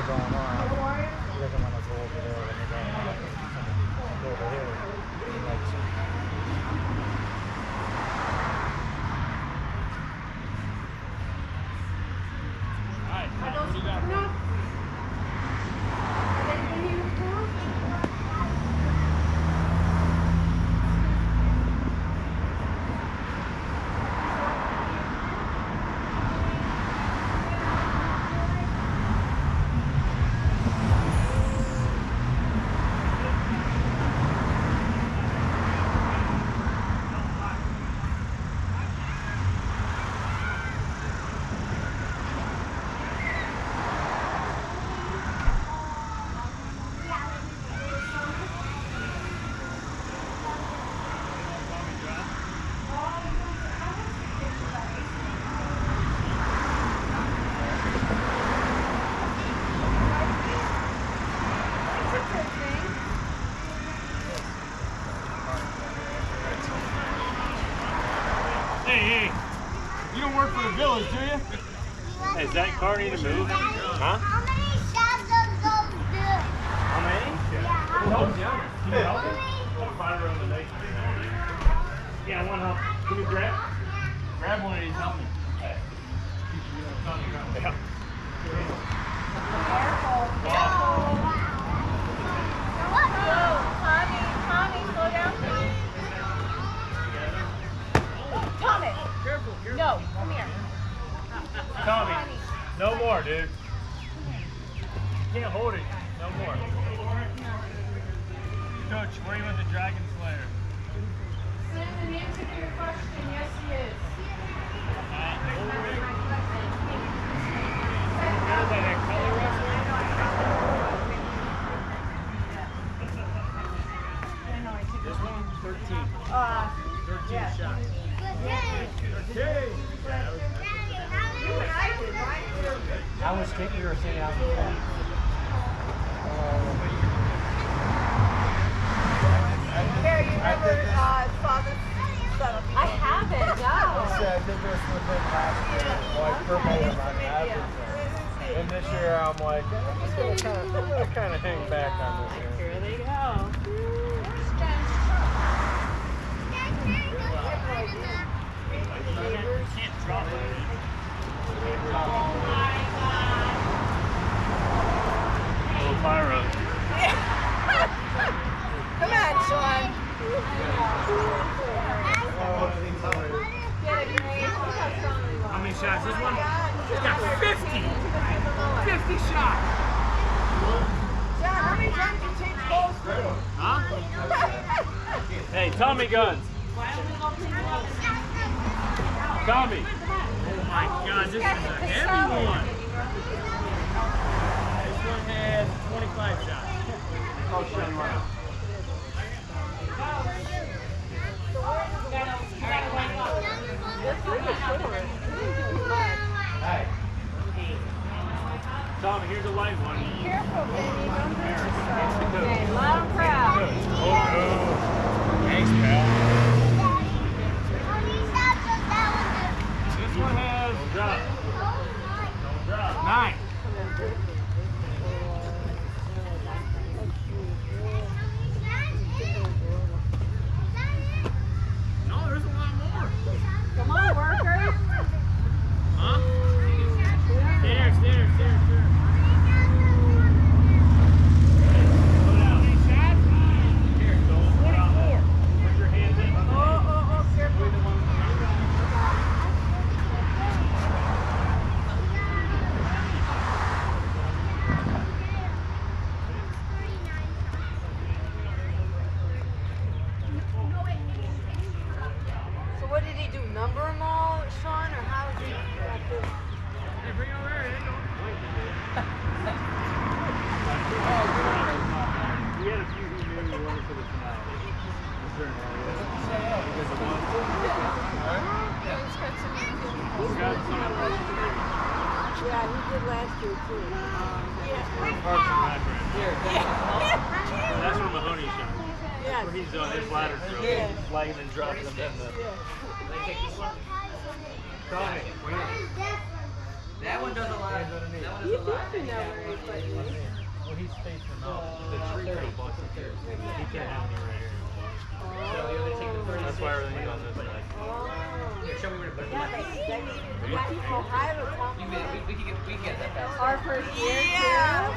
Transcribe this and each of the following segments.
are going on. He doesn't want to go over there when they're going on. Go over here. He likes it. Hey, you don't work for the village, do you? Hey, does that car need to move? Huh? How many shots does those do? How many? Who helps you? Can you help me? Yeah, one help. Can you grab? Grab one of these, help me. Yeah. Tommy, slow down. Thomas. Careful, careful. No, come here. Tommy, no more, dude. You can't hold it. No more. Coach, where are you with the Dragon Slayer? Send an answer to your question. Yes, he is. This one, 13. 13 yeah. shots. 13! I was thinking you were saying out the front. Mary, you never saw this setup? I haven't, no. I did this with him last year, like promoting on average. And this year I'm like, I'm gonna kind of hang back on this year. Here they go. Can't drop it. Little pyro. Come on, Sean. How many shots? This one? He's got 50! 50 shots! John, how many times you change clothes for? Huh? Hey, Tommy guns. Tommy. Oh my god, this is a heavy one! This one has 25 shots. Oh, shut him up. Hey. Tommy, here's a light one. Careful, baby. Don't hurt yourself. Okay, loud and proud. Oh, thanks, pal. This one has Don't drop. Don't drop. 9. No, there's a lot more. Come on, worker. Huh? Stay there. How many shots? Here, don't drop. Put your hands in. Oh, careful. So what did he do? Number them all, Sean, or how did he practice? Hey, bring it over here. There you go. We had a few who knew we wanted for the finale. A certain area. Because of one. Forgot some of the Yeah, he did last year too. Parks and Rec. That's where Mahoney shot. Yeah. Where he's on his ladder throw. Yeah. He's flagging and dropping them in the. That one one does a lot. That one does a lot. Well, he's spacing out. The tree kind of blocks it there. He can't have any right here. So the other take the 36. That's why everything's on this side. Here, show me where to put it. We can get that fast. Our first year,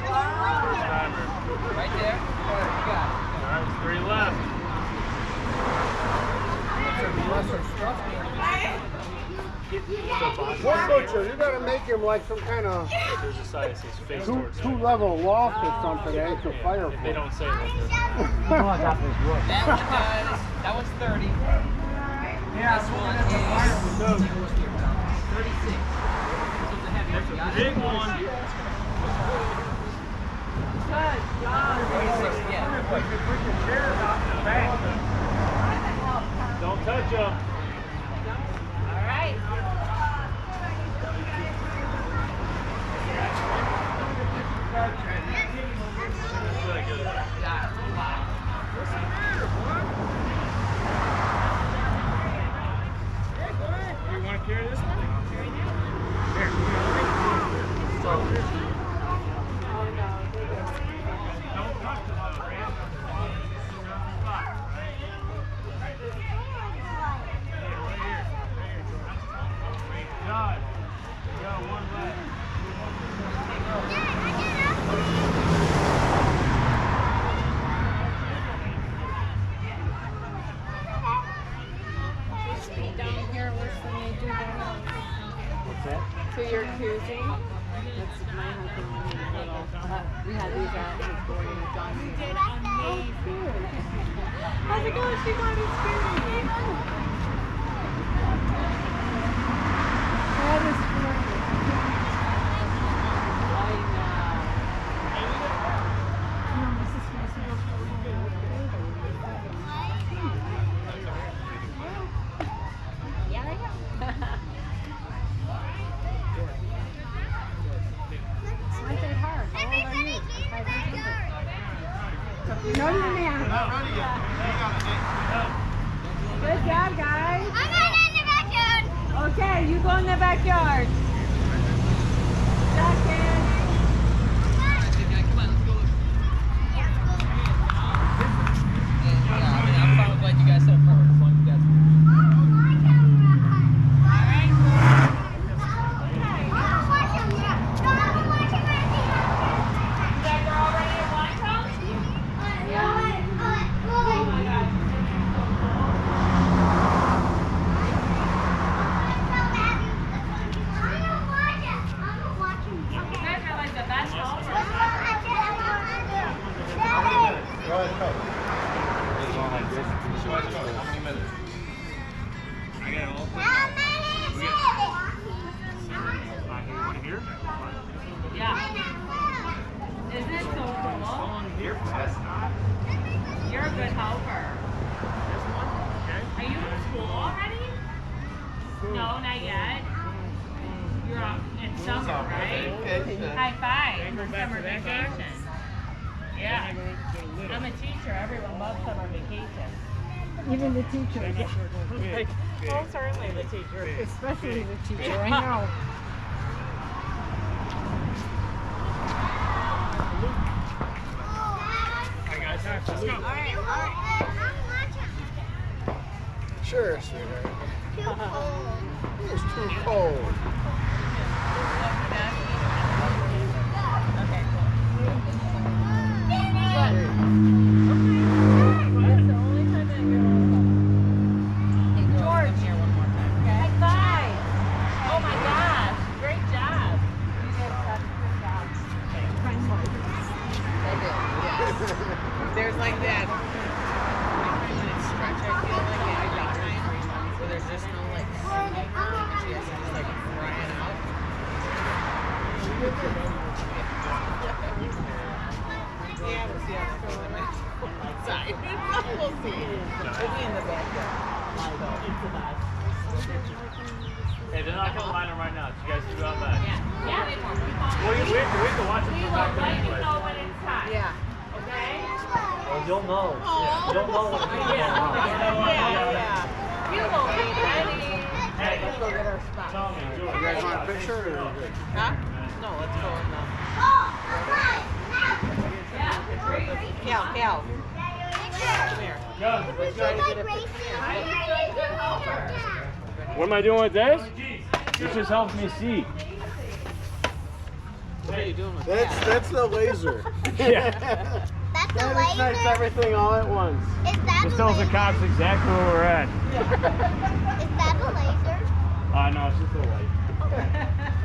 Timer. Right there. You got it. All right, 3 left. One butcher, you gotta make him like some kind of There's a side that says face towards side. two-level loft or something. They ain't Yeah, fire if they don't say that. That one does. That one's 30. Yeah, this one is 36. That's a big one. Good job. 36, yeah. Don't touch them. All right. You want to carry this one? Don't touch them, though, Rand. God, you got one left. Down here, worse than they do down What's that? to your cruising. That's my husband when he was little. We had these at his boarding with John. How's it going? She wanted to That is funny. I Good job, guys. I'm going in the backyard. Okay, you go in the backyard. Second. Come on, let's go. I'm probably glad you guys said first. As long as you guys. Isn't it so cool? You're a good helper. Are you in school already? No, not yet. You're off in summer, right? High five for summer vacation. Yeah. I'm a teacher. Everyone loves summer vacation. Even the teachers, Oh, certainly the teacher. especially the teacher, I know. Let's go. Sure, sweetheart. It's too cold. There's like that. When it's stretch, I feel like my daughter is 3 months, where there's just no like singing. She has to just like crying out. Yeah, we'll see how it's going outside. We'll see. We'll be in the backyard. Hey, they're not gonna line them right now. So you guys can go out back. Yeah, they won't. Well, we have to watch them We come will back let you anyway. know when it's time. Yeah. Okay? Well, you'll know. You'll know when it's Yeah. You will be ready. Hey, Let's go get our spot. Tommy, George. guys want a picture or? Huh? No, let's go in the. Cal, Cal. Come here. Let's try to get a picture. What am I doing with this? This just helps me see. What are you doing with that? That's the laser. Yeah. That's a That ignites laser. everything all at once. Is that This a tells the laser? cops exactly where we're at. Is that a laser? No, it's just a light.